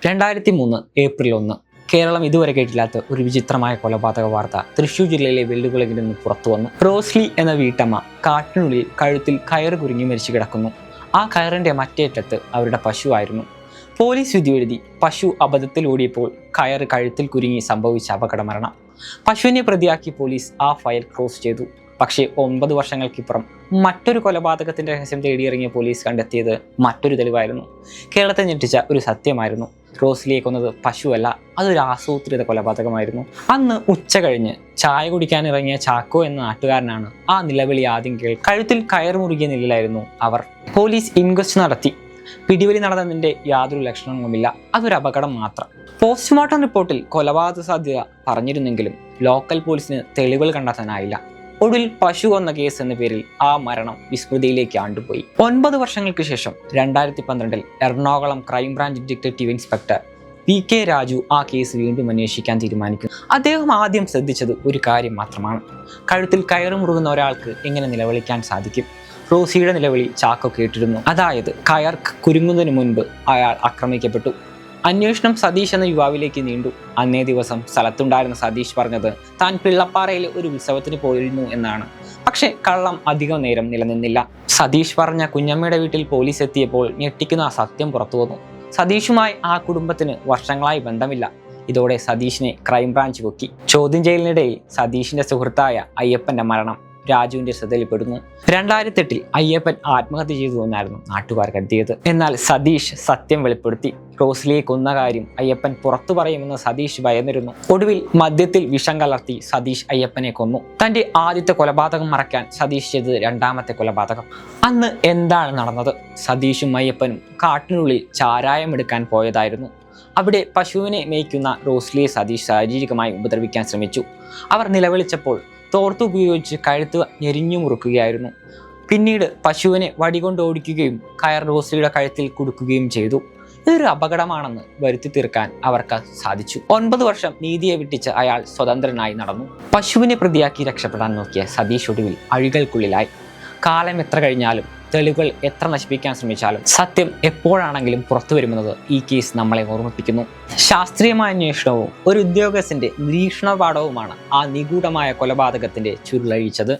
2003 April 1 Keralam ഇതുവരെ കേട്ടില്ലാത്ത ഒരു വിചിത്രമായ കൊലപാതക വാർത്ത തൃശ്ശൂർ ജില്ലയിലെ വെല്ലുവിളിയിൽ നിന്ന് പുറത്തു വന്നു. റോസ്ലി എന്ന വീട്ടമ്മ കാട്ടിനുള്ളിൽ കഴുത്തിൽ കയറ് കുരുങ്ങി മരിച്ചു കിടക്കുന്നു. ആ കയറിന്റെ മറ്റേ അറ്റത്ത് അവരുടെ പശുവായിരുന്നു. പോലീസ് വിധി എഴുതി. പശു അബദ്ധത്തിൽ ഓടിയപ്പോൾ കയറ് കഴുത്തിൽ കുരുങ്ങി സംഭവിച്ച അപകടമരണം. പശുവിനെ പ്രതിയാക്കി പോലീസ് ആ ഫയൽ ക്ലോസ് ചെയ്തു. പക്ഷേ 9 വർഷങ്ങൾക്കിപ്പുറം മറ്റൊരു കൊലപാതകത്തിന്റെ രഹസ്യം തേടിയിറങ്ങിയ പോലീസ് കണ്ടെത്തിയത് മറ്റൊരു തെളിവായിരുന്നു. കേരളത്തെ ഞെട്ടിച്ച ഒരു സത്യമായിരുന്നു. റോസ്ലിയെ കൊന്നത് പശുവല്ല, അതൊരു ആസൂത്രിത കൊലപാതകമായിരുന്നു. അന്ന് ഉച്ച കഴിഞ്ഞ് ചായ കുടിക്കാനിറങ്ങിയ ചാക്കോ എന്ന നാട്ടുകാരനാണ് ആ നിലവിളി ആദ്യം കഴുത്തിൽ കയർ മുറുകിയ നിലയിലായിരുന്നു അവർ. പോലീസ് ഇൻക്വസ്റ്റ് നടത്തി. പിടിവലി നടന്നതിന്റെ യാതൊരു ലക്ഷണങ്ങളുമില്ല. അതൊരു അപകടം മാത്രം. പോസ്റ്റ്മോർട്ടം റിപ്പോർട്ടിൽ കൊലപാതക സാധ്യത പറഞ്ഞിരുന്നെങ്കിലും ലോക്കൽ പോലീസിന് തെളിവുകൾ കണ്ടെത്താനായില്ല. ഒടുവിൽ പശു കൊന്ന കേസ് എന്ന പേരിൽ ആ മരണം വിസ്മൃതിയിലേക്ക് ആണ്ടുപോയി. 9 വർഷങ്ങൾക്ക് ശേഷം 2012 Ernakulam crime branch detective inspector PK Raju ആ കേസ് വീണ്ടും അന്വേഷിക്കാൻ തീരുമാനിക്കുന്നു. അദ്ദേഹം ആദ്യം ശ്രദ്ധിച്ചത് ഒരു കാര്യം മാത്രമാണ്. കഴുത്തിൽ കയറ് മുറുകുന്ന ഒരാൾക്ക് എങ്ങനെ നിലവിളിക്കാൻ സാധിക്കും? റോസിയുടെ നിലവിളി ചാക്കോ കേട്ടിരുന്നു. അതായത് കയർ കുരുങ്ങുന്നതിന് മുൻപ് അയാൾ ആക്രമിക്കപ്പെട്ടു. അന്വേഷണം സതീഷ് എന്ന യുവാവിലേക്ക് നീണ്ടു. അന്നേ ദിവസം സ്ഥലത്തുണ്ടായിരുന്ന സതീഷ് പറഞ്ഞത് താൻ പിള്ളപ്പാറയിൽ ഒരു ഉത്സവത്തിന് പോയിരുന്നു എന്നാണ്. പക്ഷെ കള്ളം അധികം നേരം നിലനിന്നില്ല. സതീഷ് പറഞ്ഞ കുഞ്ഞമ്മയുടെ വീട്ടിൽ പോലീസ് എത്തിയപ്പോൾ ഞെട്ടിക്കുന്ന ആ സത്യം പുറത്തു വന്നു. സതീഷുമായി ആ കുടുംബത്തിന് വർഷങ്ങളായി ബന്ധമില്ല. ഇതോടെ സതീഷിനെ ക്രൈംബ്രാഞ്ച് പൊക്കി. ചോദ്യം ചെയ്യലിനിടയിൽ സതീഷിന്റെ സുഹൃത്തായ അയ്യപ്പന്റെ മരണം രാജുവിന്റെ ശ്രദ്ധയിൽപ്പെടുന്നു. 2008 അയ്യപ്പൻ ആത്മഹത്യ ചെയ്തു എന്നായിരുന്നു നാട്ടുകാർ കരുതിയത്. എന്നാൽ സതീഷ് സത്യം വെളിപ്പെടുത്തി. റോസ്ലിയെ കൊന്ന കാര്യം അയ്യപ്പൻ പുറത്തു പറയുമെന്ന് സതീഷ് ഭയന്നിരുന്നു. ഒടുവിൽ മദ്യത്തിൽ വിഷം കലർത്തി സതീഷ് അയ്യപ്പനെ കൊന്നു. തന്റെ ആദ്യത്തെ കൊലപാതകം മറയ്ക്കാൻ സതീഷ് ചെയ്തത് രണ്ടാമത്തെ കൊലപാതകം. അന്ന് എന്താണ് നടന്നത്? സതീഷും അയ്യപ്പനും കാട്ടിനുള്ളിൽ ചാരായം എടുക്കാൻ പോയതായിരുന്നു. അവിടെ പശുവിനെ മേയ്ക്കുന്ന റോസ്ലിയെ സതീഷ് ശാരീരികമായി ഉപദ്രവിക്കാൻ ശ്രമിച്ചു. അവർ നിലവിളിച്ചപ്പോൾ തോർത്തുപയോഗിച്ച് കഴുത്ത് ഞെരിഞ്ഞു മുറുക്കുകയായിരുന്നു. പിന്നീട് പശുവിനെ വടികൊണ്ട് ഓടിക്കുകയും കയർ റോസ്ലിയുടെ കഴുത്തിൽ കുടുക്കുകയും ചെയ്തു. ഇതൊരു അപകടമാണെന്ന് വരുത്തി തീർക്കാൻ അവർക്ക് സാധിച്ചു. 9 വർഷം നീതിയെ വിട്ടിച്ച് അയാൾ സ്വതന്ത്രനായി നടന്നു. പശുവിനെ പ്രതിയാക്കി രക്ഷപ്പെടാൻ നോക്കിയ സതീഷ് ഒടുവിൽ അഴികൾക്കുള്ളിലായി. കാലം എത്ര കഴിഞ്ഞാലും തെളിവുകൾ എത്ര നശിപ്പിക്കാൻ ശ്രമിച്ചാലും സത്യം എപ്പോഴാണെങ്കിലും പുറത്തു വരുമെന്നത് ഈ കേസ് നമ്മളെ ഓർമ്മിപ്പിക്കുന്നു. ശാസ്ത്രീയമായ അന്വേഷണവും ഒരു ഉദ്യോഗസ്ഥന്റെ നിരീക്ഷണ പാഠവുമാണ് ആ നിഗൂഢമായ കൊലപാതകത്തിന്റെ ചുരുളഴിച്ചത്.